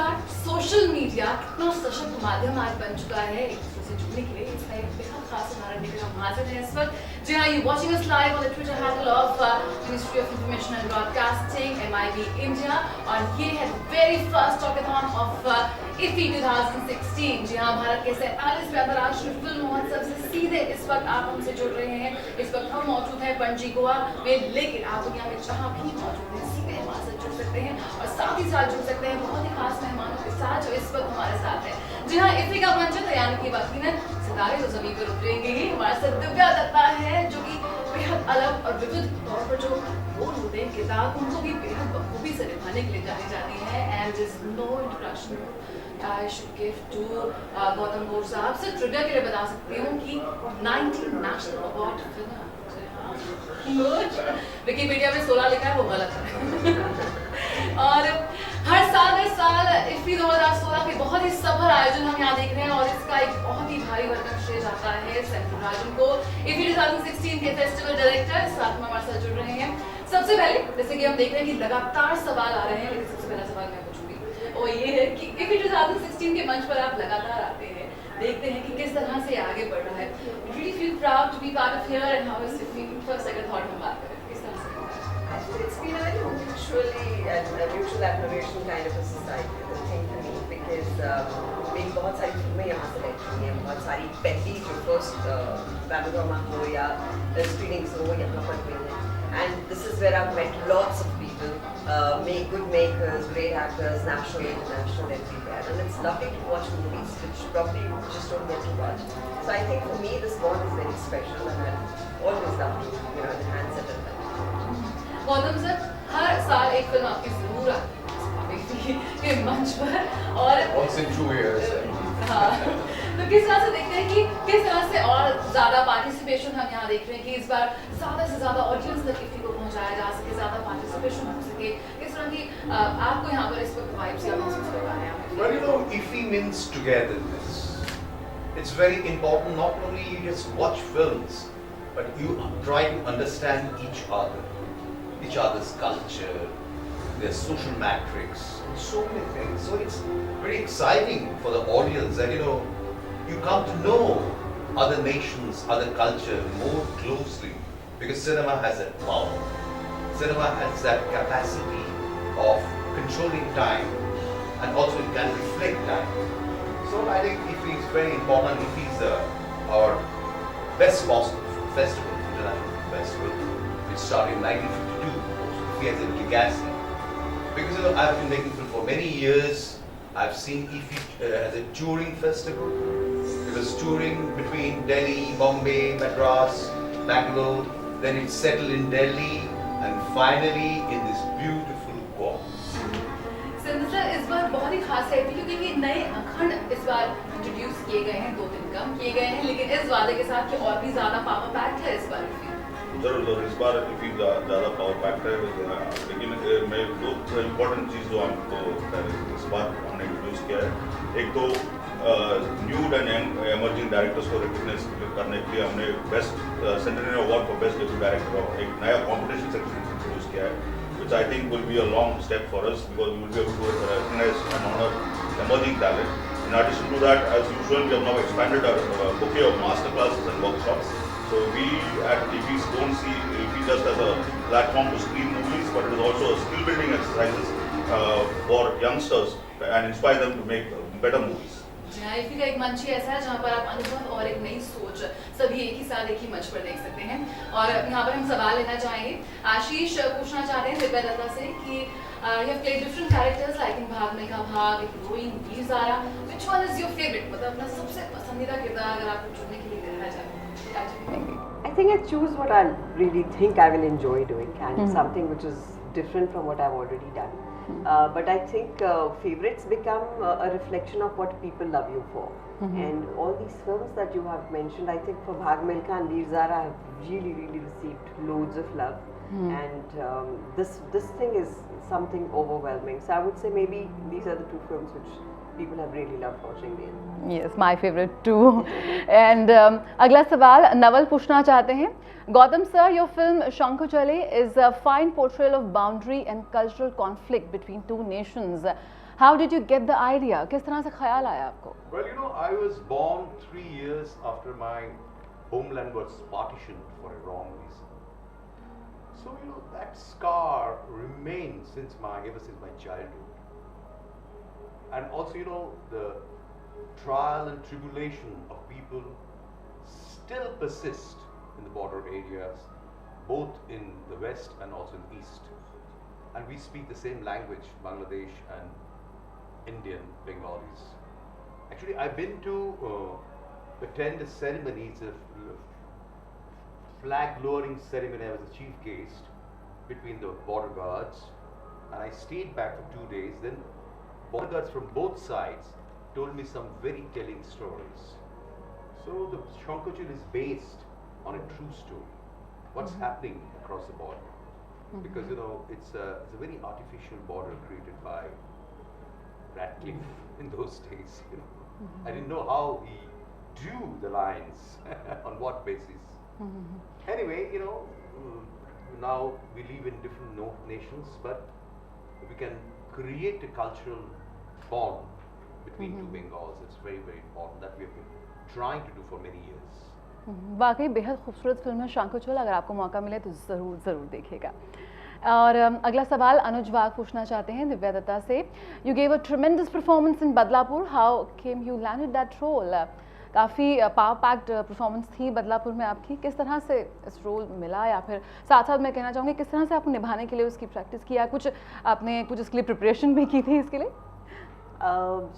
Fact social media कितना सशक्त माध्यम आज बन चुका है एक दूसरे से जुड़ने के लिए, इसका एक बेहद खास उदाहरण लेकर हम हाजिर हैं इस वक्त। जी हाँ, you watching us live on the Twitter handle of ministry of information and broadcasting MIB India, और ये है वेरी फर्स्ट टॉकाथॉन ऑफ IFFI 2016। जी हाँ, भारत के 47वें अंतर्राष्ट्रीय फिल्म महोत्सव से सीधे इस वक्त आप हमसे जुड़ रहे हैं। इस वक्त हम मौजूद हैं पणजी गोवा में, लेकिन आप दुनिया में जहाँ भी मौजूद हैं सीधे हमारे साथ जुड़ सकते हैं और साथ ही साथ जुड़ सकते हैं बहुत ही खास मेहमानों के साथ जो इस वक्त हमारे साथ है। जी हाँ, IFFI का मंच है, यानी कि वकीलन सितारे तो जमीन पर उतरेंगे ही। हमारे साथ दिव्या दत्ता है जो कि बेहद अलग और विविध तौर पर जो रोल होते हैं किताब, उनको भी बेहद बखूबी से निभाने के लिए जानी जाती है। And is no introduction I should give to Gautam Ghosh sahab. से ट्रिगर के लिए बता सकती हूँ कि 19 नेशनल अवार्ड विनर। विकिपीडिया में 16 लिखा है, वो गलत है। और हर साल IFFI 2016 के बहुत ही सफल आयोजन हम यहाँ देख रहे हैं, और इसका एक बहुत ही भारी भरकम श्रेय जाता है सेंथिल राजन को, IFFI 2016 के फेस्टिवल डायरेक्टर। साथ में हमारे साथ जुड़ रहे हैं। सबसे पहले जैसे कि हम देख रहे हैं कि लगातार सवाल आ रहे हैं, लेकिन सबसे पहला सवाल मैं पूछूंगी वो ये है कि IFFI 2016 के मंच पर आप लगातार आते हैं, देखते हैं कि किस तरह से आगे बढ़ रहा है। Really feel proud to be part of here, and how is it feel? First second thought हम बात करें किस तरह से? I think it's been a very mutual admiration kind of a society, I think, for me, because मेरी बहुत सारी फिल्में यहाँ से देखी हैं, बहुत सारी पहली जो फर्स्ट पैनोरामा हो या स्क्रीनिंग्स हो यहाँ पर हुई हैं, and this is where I've met lots of people, good makers, great actors, national, international, everywhere, and it's lovely to watch movies which probably you just don't get to watch. So I think for me this bond is very special, and I always love to enhance it. Gautam sir, हर साल एक film आपकी जरूर आती है के मंच पर, और once in 2 years. हाँ, तो किस तरह से देखते हैं कि किस तरह से और ज्यादा पार्टिसिपेशन हम यहाँ देख रहे हैं कि इस बार ज्यादा से ज्यादा ऑडियंस तक IFFI को पहुँचाया जा सके, ज्यादा पार्टिसिपेशन हो सके, किस तरह की आपको यहाँ पर इस वक्त वाइब्स या महसूस कर पा रहे हैं? Well, IFFI means togetherness. It's very important. Not only you just watch films, but you try to understand each other's culture, their social matrix, so many things. So it's very exciting for the audience that you come to know other nations, other culture more closely, because cinema has that power. Cinema has that capacity of controlling time, and also it can reflect time. So I think IFFI is very important. IFFI is our best possible festival, international festival, which started in 1952. IFFI has a legacy. Because I've been making film for many years. I've seen IFFI as a touring festival. It was touring between Delhi, Bombay, Madras, Bangalore. Then it settled in Delhi, and finally in this beautiful Goa. Senthil sir, इस बार बहुत ही खास है क्योंकि नए अखंड इस बार introduce किए गए हैं, 2 दिन कम किए गए हैं, लेकिन इस वादे के साथ कि और भी ज्यादा पावर पैक्ड है इस बार IFFI। जरूर इस बार IFFI ज़्यादा पावर पैक्ड है, लेकिन मैं 2 इम्पोर्टेंट चीज़ जो हमको इस बार हमने इंट्रोड्यूस किया है, एक तो new and young emerging directors को रिकग्नाइज करने के लिए हमने best centenary award for best debut director और एक नया कॉम्पिटिशन सेक्शन इंट्रोड्यूस किया है, which I think will be a long step for us, because we will be able to recognize and honor emerging talent. In addition to that, as usual, we have now expanded our bouquet of master classes and workshops. So we at IFFI don't see IFFI just as a platform to screen movies, but it is also a skill building exercises for youngsters and inspire them to make better movies. IFFI का एक मंच ही ऐसा है जहाँ पर आप अनुभव और एक नई सोच सभी एक ही साथ एक ही मंच पर देख सकते हैं। और यहाँ पर हम सवाल लेना चाहेंगे। आशीष पूछना चाहते हैं दिव्या दत्ता से कि you have played different characters like in Bhaag Milkha Bhaag, heroine Veer Zaara, which one is your favorite? मतलब अपना सबसे पसंदीदा किरदार अगर आपको चुनने के लिए देना चाहें। I think I choose what I really think I will enjoy doing, and something which is different from what I've already done. But I think favorites become a reflection of what people love you for. And all these films that you have mentioned, I think for Bhag Milkha and Veer Zara have really received loads of love. And this thing is something overwhelming. So I would say maybe these are the 2 films which people have really loved watching me in. Yes, my favorite too. And अगला सवाल नवल पूछना चाहते हैं. Goutam sir, your film Shankachale is a fine portrayal of boundary and cultural conflict between two nations. How did you get the idea? किस तरह से ख्याल आया आपको? Well, you know, I was born 3 years after my homeland was partitioned for a wrong reason. So, you know, that scar remains ever since my childhood. And also, you know, the trial and tribulation of people still persist in the border areas, both in the west and also in the east. And we speak the same language, Bangladesh and Indian Bengalis. Actually, I've been to attend a ceremony, it's a flag lowering ceremony. I was the chief guest between the border guards, and I stayed back for 2 days. Then border guards from both sides told me some very telling stories. So the Shankachale is based on a true story. What's happening across the border? Because, you know, it's a very artificial border created by Radcliffe in those days. You know, I didn't know how he drew the lines on what basis. Anyway, you know, now we live in different nations, but we can create a cultural bond between two Bengals. It's very, very important that we have been trying to do for many years. वाकई बेहद खूबसूरत film है शांकोचल. अगर आपको मौका मिले तो ज़रूर देखिएगा. और अगला सवाल अनुज वाघ पूछना चाहते हैं दिव्या दत्ता से. You gave a tremendous performance in Badlapur. How came you landed that role? काफ़ी पावर पैक्ड परफॉर्मेंस थी बदलापुर में आपकी. किस तरह से इस रोल मिला, या फिर साथ साथ मैं कहना चाहूँगी किस तरह से आपको निभाने के लिए उसकी प्रैक्टिस किया, कुछ आपने कुछ इसके लिए प्रिपरेशन भी की थी इसके लिए?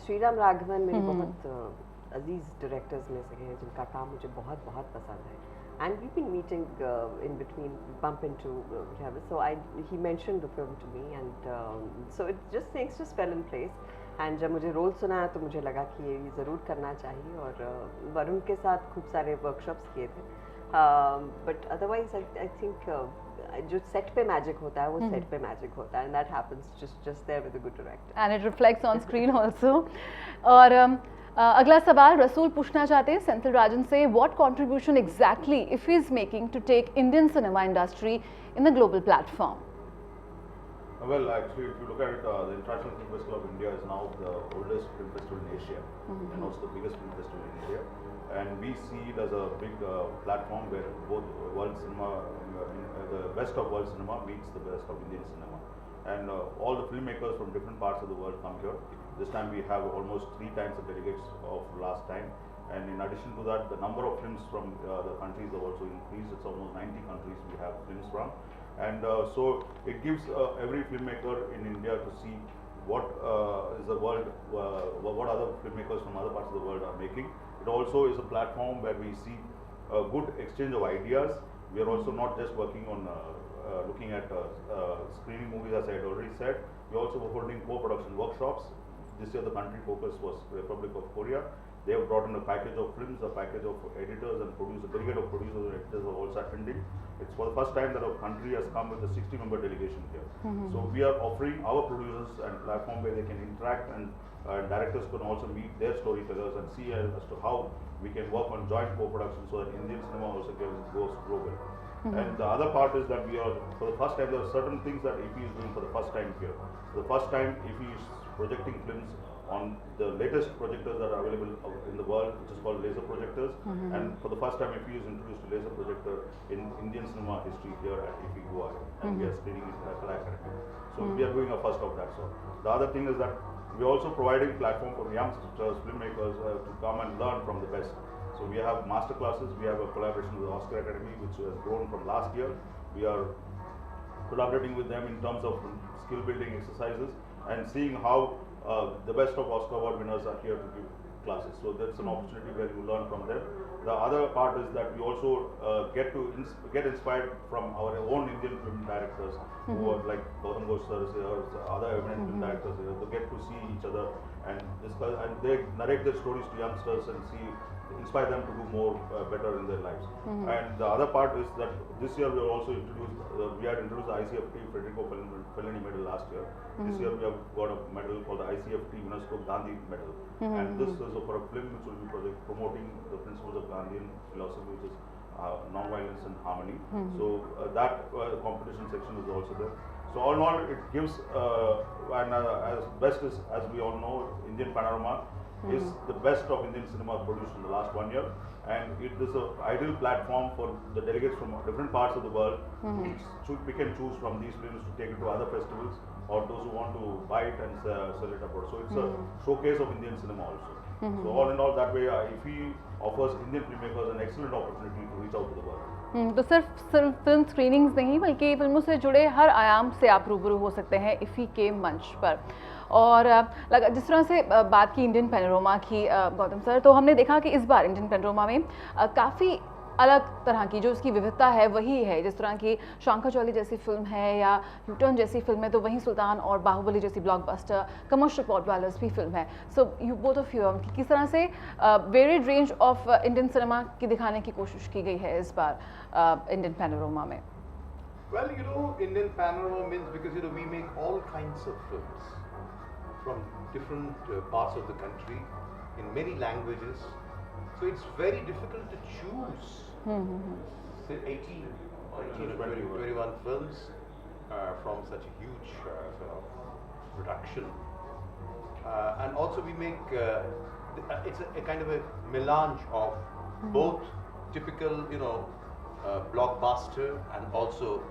श्रीराम राघवन मेरे बहुत अजीज डायरेक्टर्स में से हैं जिनका काम मुझे बहुत बहुत पसंद है. And we've been meeting in between, bump into whatever. So he mentioned the film to me, and so things just fell in place. And जब मुझे रोल सुना तो मुझे लगा कि ये ज़रूर करना चाहिए, और वरुण के साथ खूब सारे वर्कशॉप्स किए थे. But otherwise I think जो सेट पे मैजिक होता है वो सेट पे मैजिक होता है, and that happens just there with a good director. And it reflects on screen also. और अगला सवाल रसूल पूछना चाहते हैं सेंथिल राजन से. What contribution exactly if he is making to take Indian cinema industry in the global platform? Well, actually, if you look at it, the International Film Festival of India is now the oldest film festival in Asia, and also the biggest film festival in India. And we see it as a big platform where both world cinema, the best of world cinema meets the best of Indian cinema. And all the filmmakers from different parts of the world come here. This time we have almost 3 times the delegates of last time. And in addition to that, the number of films from the countries have also increased. It's almost 90 countries we have films from. And so it gives every filmmaker in India to see what is the world, what other filmmakers from other parts of the world are making. It also is a platform where we see a good exchange of ideas. We are also not just working on looking at screening movies, as I had already said. We also were holding co-production workshops. This year the country focus was Republic of Korea. They have brought in a package of films, a package of editors and producers, a brigade of producers and editors are also attending. It's for the first time that our country has come with a 60-member delegation here. So we are offering our producers a platform where they can interact, and directors can also meet their storytellers and see as to how we can work on joint co-production so that Indian cinema also goes global. And the other part is that we are, for the first time, there are certain things that EP is doing for the first time here. For the first time, EP is projecting films on the latest projectors that are available in the world, which is called laser projectors. And for the first time, EP is introduced a laser projector in Indian cinema history here at EP Goa, and we are screening it at Kalai Academy. So we are doing a first of that sort. The other thing is that we are also providing platform for youngsters, filmmakers to come and learn from the best. So we have master classes. We have a collaboration with the Oscar Academy, which has grown from last year. We are collaborating with them in terms of skill building exercises and seeing how the best of Oscar Award winners are here to give classes. So that's an opportunity where you learn from them. The other part is that we also get inspired from our own Indian film directors who are like Goutam Ghose or other eminent film directors here, to get to see each other and discuss, and they narrate their stories to youngsters and see inspire them to do more better in their lives. And the other part is that this year we have also introduced, we had introduced the ICFT Federico Fellini medal last year. This year we have got a medal called the ICFT UNESCO Gandhi medal. And this is for a film which will be promoting the principles of Gandhian philosophy, which is non-violence and harmony. So that competition section is also there. So all in all, it gives, and as best as we all know, Indian Panorama is the best of Indian cinema produced in the last 1 year, and it is an ideal platform for the delegates from different parts of the world to pick and choose from these films to take it to other festivals, or those who want to buy it and sell it abroad. So it's a showcase of Indian cinema also. So all in all, that way, IFFI offers Indian filmmakers an excellent opportunity to reach out to the world. तो सिर्फ film screenings नहीं बल्कि फिल्मों से जुड़े हर आयाम से आप रूबरू हो सकते हैं इफ़ी के मंच पर। और जिस तरह से बात की इंडियन पैनोरमा की गौतम सर, तो हमने देखा कि इस बार इंडियन पैनोरमा में काफ़ी अलग तरह की जो उसकी विविधता है वही है। जिस तरह की शंकर जैसी फिल्म है या यूटर्न जैसी फिल्म है, तो वहीं सुल्तान और बाहुबली जैसी ब्लॉकबस्टर कमर्शियल पॉट वालर्स भी फिल्म है। So you both of you किस तरह से varied range of Indian cinema की दिखाने की कोशिश की गई है इस बार इंडियन पैनोरमा में? Well, Indian panorama means because we make all kinds of films from different parts of the country in many languages. So it's very difficult to choose. Say 18 or 21 films from such a huge sort of production. And also we make it's a kind of a melange of both typical, blockbuster and also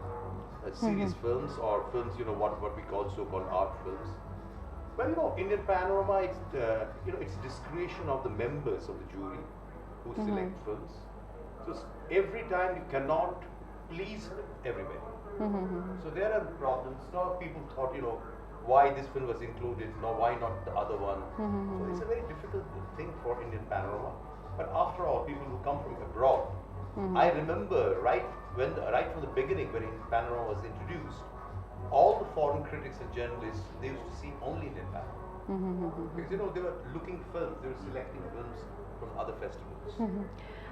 series films or films, what we call so-called art films. Well, Indian Panorama, it's discretion of the members of the jury who select films. So every time you cannot please everybody. So there are problems. A lot of people thought, why this film was included, why not the other one. So it's a very difficult thing for Indian Panorama. But after all, people who come from abroad, I remember right from the beginning when Panorama was introduced, all the foreign critics and journalists, they used to see only Indian Panorama. Because they were looking films, they were selecting films from other festivals.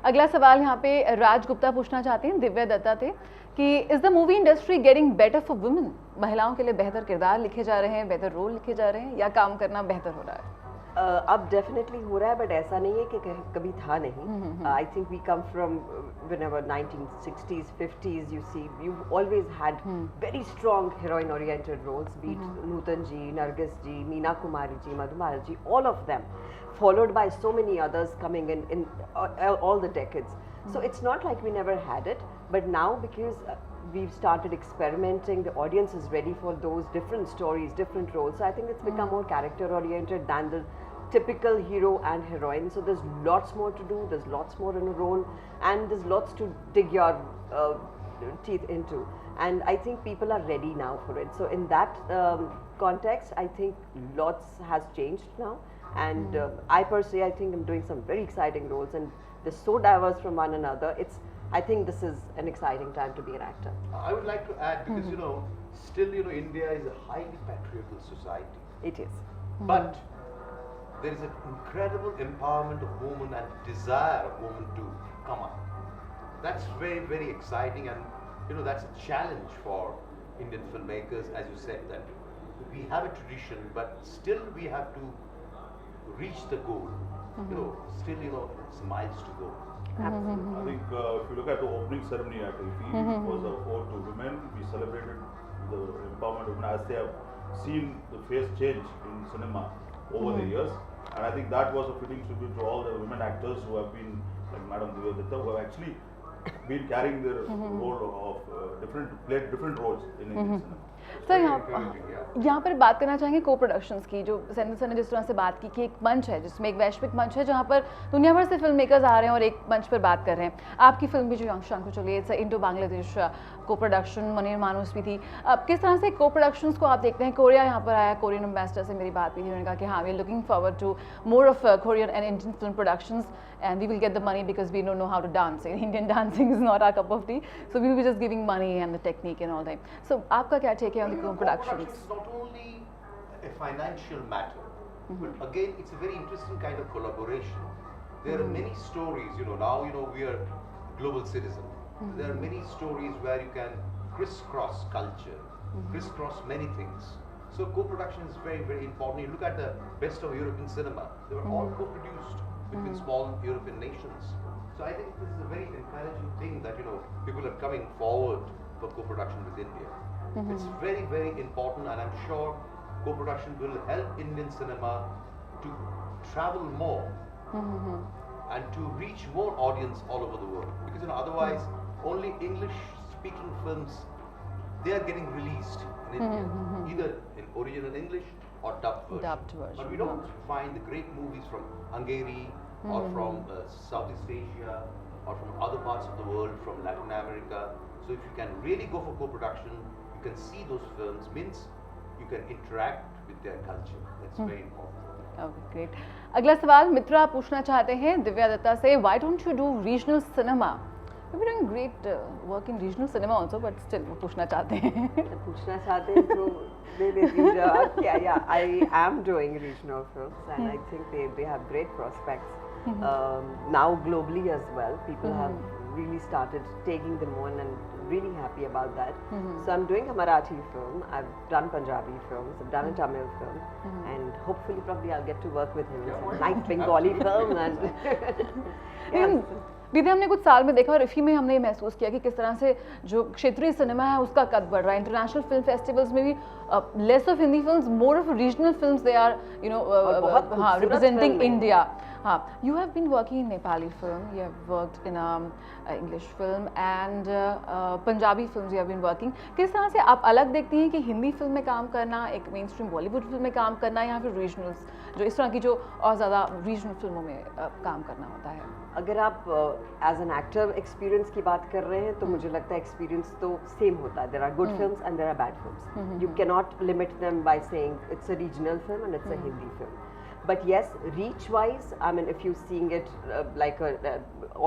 अगला सवाल यहाँ पे राज गुप्ता पूछना चाहते हैं दिव्या दत्ता थे कि is the movie industry getting better for women? महिलाओं के लिए बेहतर किरदार लिखे जा रहे हैं, बेहतर रोल लिखे जा रहे हैं, या काम करना बेहतर हो रहा है? अब डेफिनेटली हो रहा है, बट ऐसा नहीं है कि कभी था नहीं. I think we come from whenever 1960s 50s, you've always had very strong heroine oriented roles, be it Nutan ji, Nargis ji, Meena Kumari ji, Madhumala ji, all of them, followed by so many others coming in all the decades. So it's not like we never had it, but now because we've started experimenting, the audience is ready for those different stories, different roles. So I think it's become more character oriented than the typical hero and heroine. So there's lots more to do, there's lots more in a role, and there's lots to dig your teeth into. And I think people are ready now for it. So in that context, I think lots has changed now. And I per se, I think I'm doing some very exciting roles, and they're so diverse from one another. I think this is an exciting time to be an actor. I would like to add, because still India is a highly patriarchal society. It is. But there is an incredible empowerment of women and desire of women to come up. That's very, very exciting, and that's a challenge for Indian filmmakers. As you said, that we have a tradition, but still we have to reach the goal. Still it's miles to go. Absolutely. I think if you look at the opening ceremony at IFFI, it was a ode to women. We celebrated the empowerment of women as they have seen the face change in cinema over the years. And I think that was a fitting tribute to all the women actors who have been, like Madam Divya Dutta, who have actually been carrying their role of played different roles in Indian cinema. Sir यहाँ पर बात करना चाहेंगे को productions की, जो Senthil sir ने जिस तरह से बात की कि एक मंच है जिसमें एक वैश्विक मंच है जहाँ पर दुनिया भर से फिल्म मेकर्स आ रहे हैं और एक मंच पर बात कर रहे हैं. आपकी फिल्म भी जो शंकर चली इट्स इंडो बांग्लादेश को प्रोडक्शन, मनीर मानुस भी थी. अब किस तरह से को प्रोडक्शंस को आप देखते हैं? कोरिया यहाँ पर आया, कोरियन एम्बेसडर से मेरी बात हुई थी, उन्होंने कहा कि हाँ we are looking forward to more of Korean and Indian film productions and we will get the money because we don't know how to dance. Indian dancing is not our cup of tea, so we will be just giving money and the technique and all that. So आपका क्या take है on the co-productions? It's not only a financial matter, but again it's a very interesting kind of collaboration. There are many stories, now we are global citizen. There are many stories where you can crisscross culture, crisscross many things. So co-production is very, very important. You look at the best of European cinema, they were all co-produced between small European nations. So I think this is a very encouraging thing that, people are coming forward for co-production with India. It's very, very important, and I'm sure co-production will help Indian cinema to travel more and to reach more audience all over the world. Because otherwise, only English-speaking films, they are getting released in India, either in original English or dubbed version. But we don't find the great movies from Hungary or from Southeast Asia or from other parts of the world, from Latin America. So if you can really go for co-production, you can see those films, means you can interact with their culture. That's very important. Okay, great. अगला सवाल मित्रा पूछना चाहते हैं दिव्या दत्ता से, why don't you do regional cinema? You've been doing great work in regional cinema also, but still वो पूछना चाहते हैं. पूछना चाहते हैं तो दे देती हूँ जवाब. Yeah, I am doing regional films, and I think they have great prospects. Now globally as well, people have really started taking them on, and really happy about that. So I'm doing a Marathi film, I've done Punjabi films, I've done a Tamil film, and hopefully probably I'll get to work with him in some nice Bengali film. And yes. दीदी, हमने कुछ साल में देखा और इफ़ी में हमने ये महसूस किया कि किस तरह से जो क्षेत्रीय सिनेमा है उसका कद बढ़ रहा है. इंटरनेशनल फिल्म फेस्टिवल्स में भी less of Hindi films, more of regional films they are representing India. हाँ, you have been working in Nepali film, you have worked in English film and Punjabi films you have been working. किस तरह से आप अलग देखती हैं कि Hindi film में काम करना, एक मेन स्ट्रीम बॉलीवुड फिल्म में काम करना, या फिर रीजनल्स जो इस तरह की जो और ज़्यादा रीजनल फिल्मों में काम करना होता है? अगर आप एज एन एक्टर एक्सपीरियंस की बात कर रहे हैं तो मुझे लगता है एक्सपीरियंस तो सेम होता है. There are good films and there are bad films. You can not limit them by saying it's a regional film and it's a Hindi film. But yes, reach-wise, I mean, if you're seeing it like a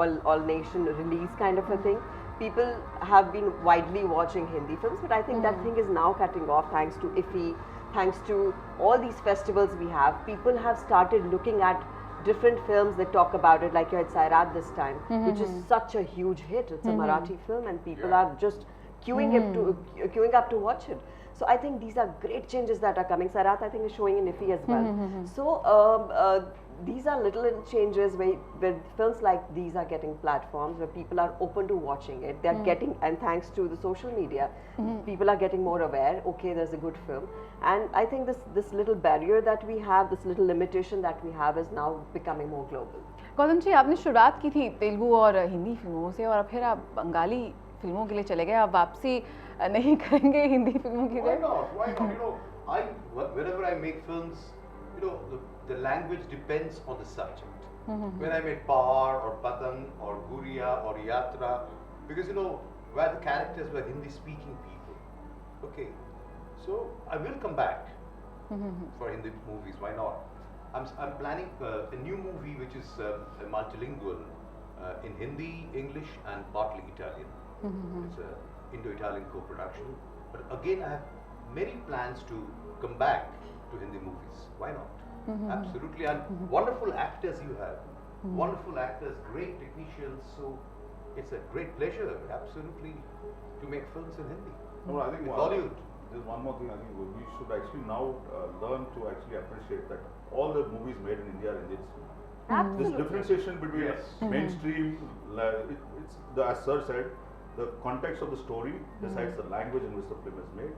all-nation release kind of a thing, people have been widely watching Hindi films, but I think that thing is now cutting off thanks to IFFI, thanks to all these festivals we have. People have started looking at different films that talk about it, like you had Sairat this time, which is such a huge hit. It's a Marathi film, and people are just queuing up to watch it. So I think these are great changes that are coming. Sairat, I think, is showing in IFFI as well. So these are little changes where films like these are getting platforms where people are open to watching it. They're getting, and thanks to the social media, people are getting more aware. Okay, there's a good film, and I think this little barrier that we have, this little limitation that we have, is now becoming more global. Gautam ji, आपने शुरुआत की थी तेलुगु और हिंदी फिल्मों से और फिर आप बंगाली फिल्मों के लिए चले गए. आप वापसी नहीं करेंगे हिंदी फिल्मों की? Why not? Why not? Whenever I make films, the language depends on the subject. When I made Pahar or Patang or Guriya or Yatra, because where the characters were Hindi-speaking people. Okay, so I will come back for Hindi movies. Why not? I'm planning a new movie which is multilingual in Hindi, English, and partly Italian. It's a Indo-Italian co-production. But again, I have many plans to come back to Hindi movies. Why not? Absolutely. And wonderful actors you have. Wonderful actors, great technicians. So it's a great pleasure, absolutely, to make films in Hindi. No, I think Bollywood. There's one more thing. I think we should actually now learn to actually appreciate that all the movies made in India are Indian cinema. Absolutely. This differentiation between mainstream, as Sir said, the context of the story decides the language in which the film is made.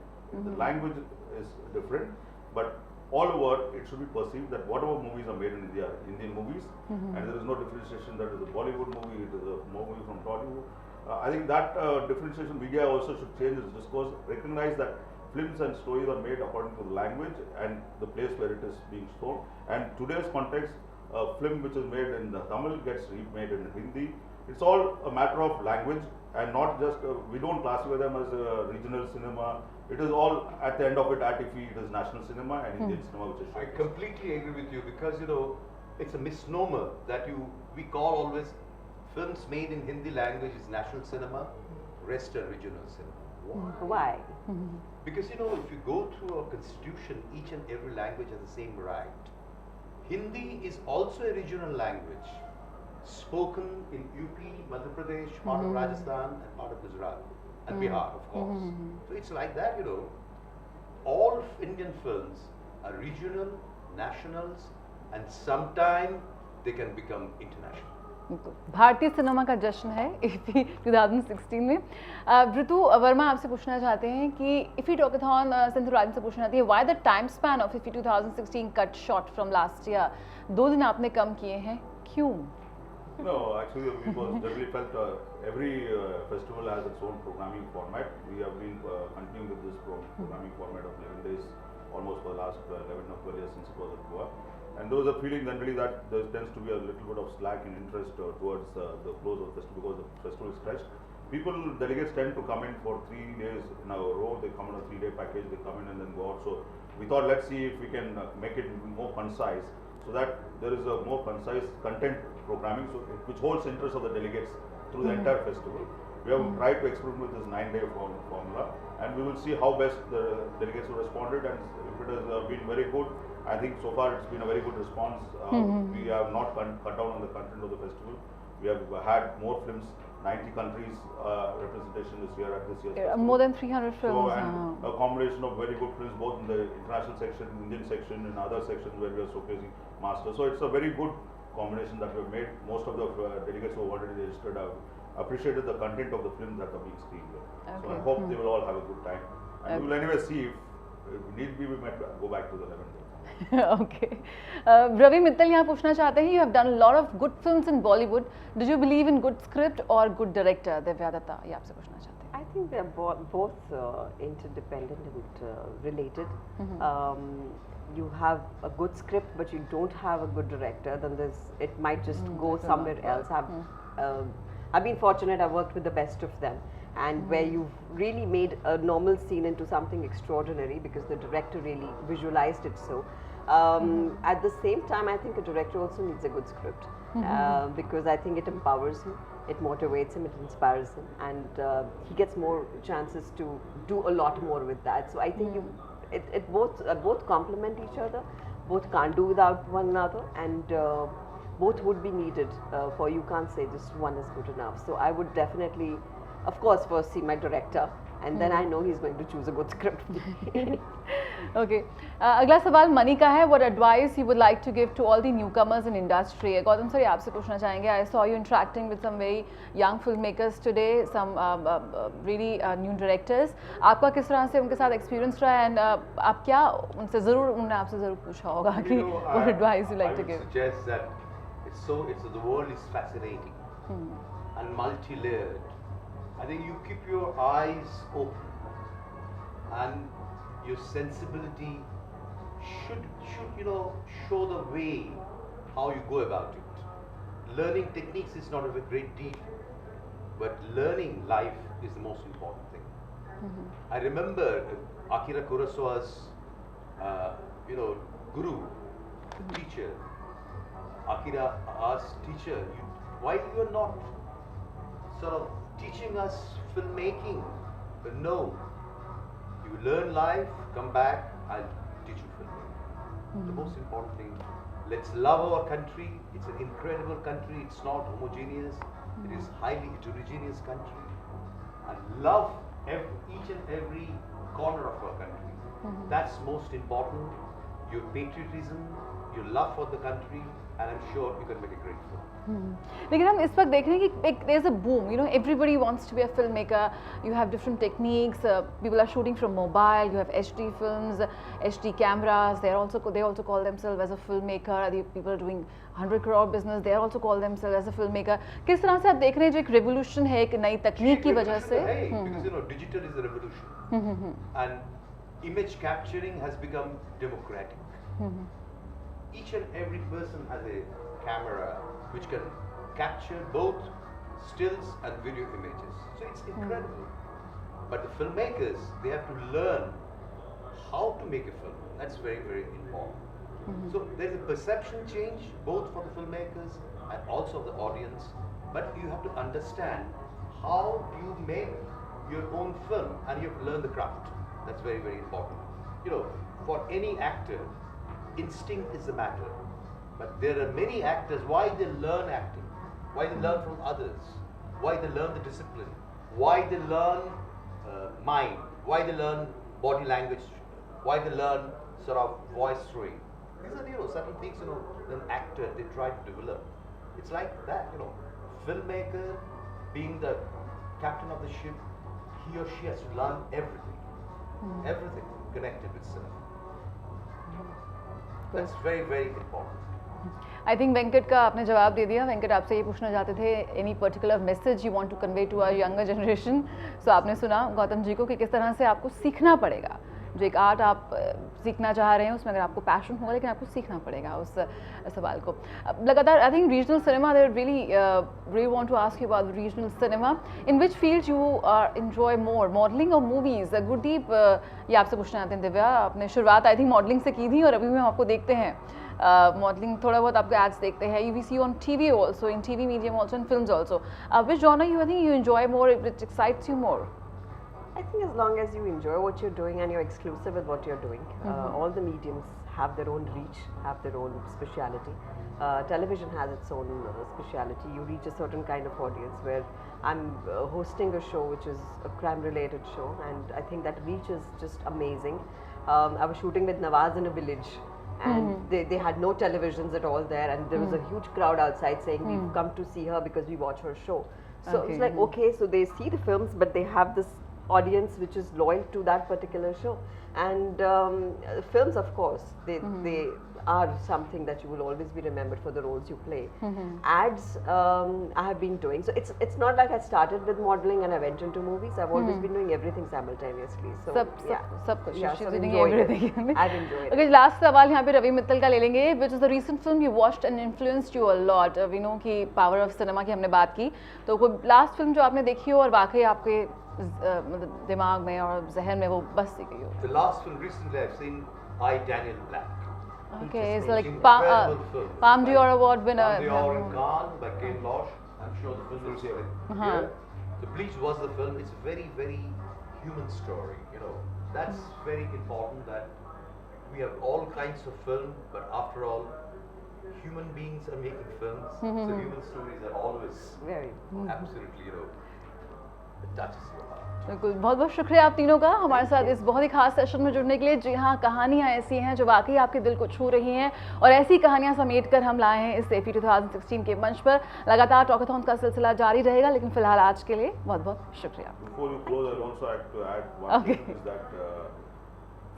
The language is different, but all over it should be perceived that whatever movies are made in India are Indian movies, and there is no differentiation that is a Bollywood movie, it is a movie from Tollywood. I think that differentiation media also should change its discourse, recognize that films and stories are made according to the language and the place where it is being shown. And today's context, a film which is made in Tamil gets remade in Hindi. It's all a matter of language and not just, we don't classify them as regional cinema. It is all, at the end of it, at IFFI, it is national cinema and Indian cinema which is shown. I completely agree with you, because it's a misnomer that we call always films made in Hindi language is national cinema, rest are regional cinema. Why? Because if you go through a constitution, each and every language has the same right. Hindi is also a regional language, spoken in UP, Madhya Pradesh, part of Rajasthan, and part of Gujarat, and Bihar, of course. So it's like that, you know. All Indian films are regional, nationals, and sometime they can become international. भारतीय cinema का जश्न है EP 2016 में। ऋतु वर्मा आपसे पूछना चाहते हैं कि ईपी टॉकाथॉन सेंथिल राजन से पूछना चाहती है why the time span of EP 2016 cut short from last year, 2 दिन आपने कम किए हैं, क्यों? No, actually we generally felt every festival has its own programming format. We have been continuing with this programming format of 11 days almost for the last 11 or 12 years since it was at Goa. And there was a feeling generally that there tends to be a little bit of slack in interest towards the close of the festival because the festival is stretched. People, delegates tend to come in for 3 days in a row. They come on a 3-day package, they come in and then go out. So we thought, let's see if we can make it more concise so that there is a more concise content programming which holds interest of the delegates through the entire festival. We have tried to experiment with this 9-day formula and we will see how best the delegates have responded, and if it has been very good, I think so far it's been a very good response. We have not cut down on the content of the festival. We have had more films, 90 countries representation this year at this year's festival. More than 300 films. So, and a combination of very good films both in the international section, Indian section, and other sections where we are showcasing masters. So it's a very good combination that we have made. Most of the delegates who have already registered have appreciated the content of the films that are being screened here. Okay. So I hope they will all have a good time. And we will anyway see if need be, we might go back to the 11 days. Okay. Ravi Mittal यहाँ पूछना चाहते हैं, you have done a lot of good films in Bollywood. Did you believe in good script or good director? Divya Dutta ये आपसे पूछना चाहते हैं. I think they're both interdependent and related. You have a good script, but you don't have a good director, then it might just go somewhere else. I've been fortunate. I've worked with the best of them, and where you've really made a normal scene into something extraordinary because the director really visualized it so. At the same time, I think a director also needs a good script because I think it empowers him, it motivates him, it inspires him, and he gets more chances to do a lot more with that. So I think it both complement each other, both can't do without one another, and both would be needed for, you can't say just one is good enough. So I would definitely, of course, first see my director, and then I know he's going to choose a good script. Okay. अगला सवाल money का है. What advice you would like to give to all the newcomers in industry? Gautam sir, आपसे पूछना चाहेंगे. I saw you interacting with some very young filmmakers today, some really new directors. आपका किस तरह से उनके साथ experience रहा है, and आप क्या उनसे उन्होंने आपसे ज़रूर पूछा होगा कि what advice you like to give? I would suggest that the world is fascinating and multi-layered. I think you keep your eyes open and your sensibility should show the way how you go about it. Learning techniques is not a great deal, but learning life is the most important thing. I remember Akira Kurosawa's guru, teacher. Akira asked teacher, why you are not sort of teaching us filmmaking? But no, you learn life, come back, I'll teach you filmmaking. The most important thing, let's love our country. It's an incredible country. It's not homogeneous. It is highly heterogeneous country. And love each and every corner of our country. That's most important. Your patriotism, your love for the country, and I'm sure you can make a great film. लेकिन हम इस वक्त देख रहे हैं कि there's a boom, everybody wants to be a filmmaker. You have different techniques, people are shooting from mobile, you have HD films, HD cameras. They also call themselves as a filmmaker. The people are doing 100 crore business, they also call themselves as a filmmaker. किस तरह से आप देख रहे हैं जो एक revolution है एक नई तकनीक की वजह से? Because digital is a revolution, and image capturing has become democratic. Each and every person has a camera which can capture both stills and video images. So it's incredible. But the filmmakers, they have to learn how to make a film. That's very, very important. So there's a perception change both for the filmmakers and also the audience. But you have to understand how you make your own film, and you have to learn the craft. That's very, very important. For any actor, instinct is the matter. But there are many actors, why they learn acting? why they learn from others, why they learn the discipline, why they learn mind, why they learn body language, why they learn sort of voice throwing. These are certain things an actor they try to develop. It's like that, filmmaker being the captain of the ship, he or she has to learn everything, everything connected with cinema. That's very, very important. I think Venkat का आपने जवाब दे दिया. वेंकट आपसे ये पूछना चाहते थे any particular message you want to convey to our younger generation. So आपने सुना गौतम जी को कि किस तरह से आपको सीखना पड़ेगा. जो एक आर्ट आप सीखना चाह रहे हैं उसमें अगर आपको पैशन होगा लेकिन आपको सीखना पड़ेगा उस सवाल को. लगातार I think regional cinema they really want to ask you about the regional cinema. In which field you are enjoy more, modelling और मूवीज? गुरदीप, ये आपसे पूछना चाहते हैं. दिव्या, आपने शुरुआत आई थिंक मॉडलिंग से की थी और अभी भी हम आपको देखते हैं मॉडलिंग, थोड़ा बहुत आपके एड्स देखते हैं. We see on TV also, in TV medium also, in films also. Which genre you I think you enjoy more, it excites you more? I think as long as you enjoy what you're doing and you're exclusive with what you're doing, all the mediums have their own reach, have their own speciality. Television has its own speciality. You reach a certain kind of audience. Where I'm hosting a show which is a crime-related show, and I think that reach is just amazing. I was shooting with Nawaz in a village, and they had no televisions at all there, and there was a huge crowd outside saying we've come to see her because we watch her show. So Okay. it's like, okay, so they see the films, but they have this audience which is loyal to that particular show. And films, of course, they are something that you will always be remembered for the roles you play. Ads, I have been doing. So it's not like I started with modeling and I went into movies. I've always been doing everything simultaneously. So सब कुछ. Yeah, She's so doing enjoyed it. everything. I've enjoyed it. Okay, last सवाल यहाँ पे रवि मित्तल का ले लेंगे. Which is the recent film you watched and influenced you a lot? We know कि power of cinema की हमने बात की, तो कोई लास्ट फिल्म जो आपने देखी हो और वाकई आपके दिमाग में और जहन में वो बस गई हो? The last film recently I've seen, I, Daniel Black. Okay, It's it's like incredible film. Palme d'Or award winner. Palme d'Or in Cannes by Kane Loach. I'm sure the film is here. Here. The Bleach was the film. It's a very, very human story. That's very important that we have all kinds of film, but after all, human beings are making films. So human stories are always Very. absolutely, it touches your heart. बिल्कुल. बहुत बहुत शुक्रिया आप तीनों का हमारे साथ इस बहुत ही खास सेशन में जुड़ने के लिए. जी हाँ, कहानियाँ ऐसी हैं जो वाकई आपके दिल को छू रही हैं और ऐसी कहानियाँ समेट कर हम लाए हैं इस एफी 2016 के मंच पर. लगातार टॉकाथॉन का सिलसिला जारी रहेगा, लेकिन फिलहाल आज के लिए बहुत बहुत शुक्रिया. Before you close, I'll also like to add one thing is that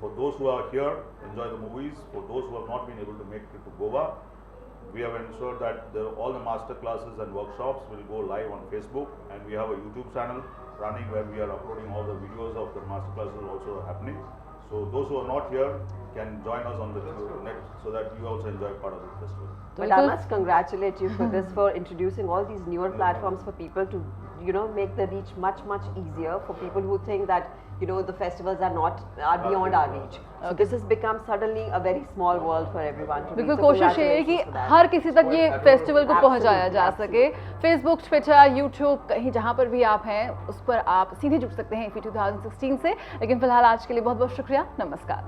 for those who are here, enjoy the movies. For those who have not been able to make it to Goa, we have ensured that all the master classes and workshops will go live on Facebook, and we have a YouTube channel running where we are uploading all the videos of the master classes also happening. So those who are not here can join us on the net so that you also enjoy part of the festival. But I must congratulate you for this, for introducing all these newer platforms for people to, make the reach much, much easier for people who think that, the festivals are beyond our reach. So this has become suddenly a very small world for everyone to reach. बिल्कुल So कोशिश ये है कि congratulations for that. हर किसी तक ये festival को पहुंचाया जा सके. फेसबुक, ट्विटर, यूट्यूब, कहीं जहां पर भी आप हैं उस पर आप सीधे जुड़ सकते हैं एफी 2016 से. लेकिन फिलहाल आज के लिए बहुत बहुत शुक्रिया. नमस्कार.